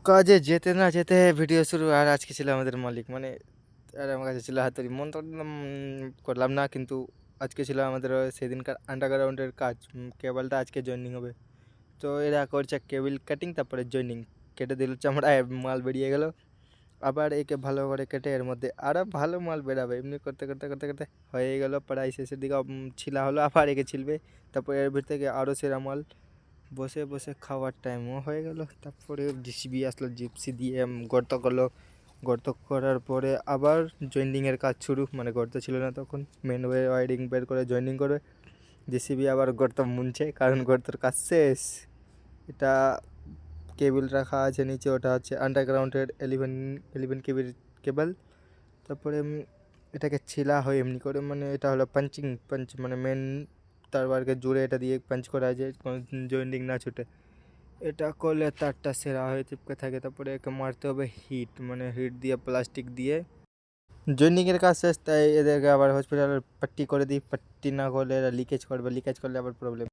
কাজে যেতে না যেতে ভিডিও শুরু, আর আজকে ছিল আমাদের মালিক মানে, আর আমার কাছে ছিল হাতুড়ি। মন তো করলাম না, কিন্তু আজকে ছিল আমাদের সেদিনকার আন্ডারগ্রাউন্ডের কাজ। কেবলটা আজকে জয়েনিং হবে, তো এরা করছে কেবল কাটিং, তারপরে জয়েনিং। কেটে দিল চামড়ায়, মাল বেরিয়ে গেল। আবার একে ভালো করে কেটে এর মধ্যে আরও ভালো মাল বেরাবে। এমনি করতে করতে করতে করতে হয়ে গেল প্রায় শেষের দিকে। ছিলা হলো, আবার একে ছিলবে। তারপর এর ভিতর থেকে আরও সেরা মাল। বসে বসে খাওয়ার টাইমও হয়ে গেল। তারপরে জিসিবি আসলো, জিপসি দিয়ে গর্ত করলো। গর্ত করার পরে আবার জয়েন্টিংয়ের কাজ শুরু, মানে গর্ত ছিল না তখন। মেন ওয়ারিং বের করে জয়েন্টিং করবে। জিসিবি আবার গর্ত মুনছে, কারণ গর্তের কাজ শেষ। এটা কেবল রাখা আছে নিচে, ওটা হচ্ছে আন্ডারগ্রাউন্ডের 11 কেবির কেবল। তারপরে এটাকে ছিলা হয় এমনি করে, মানে এটা হলো পাঞ্চ, মানে মেন তারবারকে জুড়ে এটা দিয়ে পাঞ্চ করা যায়, কোনো জয়েন্টিং না ছুটে। এটা করলে তারটা সেরা হয়ে চিপকে থাকে। তারপরে একে মারতে হবে হিট, মানে হিট দিয়ে প্লাস্টিক দিয়ে। জয়েন্টিংয়ের কাজ শেষ, তাই এদেরকে আবার হসপিটালের পাট্টি করে দিই। পাট্টি না করলে এরা লিকেজ করবে, লিকেজ করলে আবার প্রবলেম।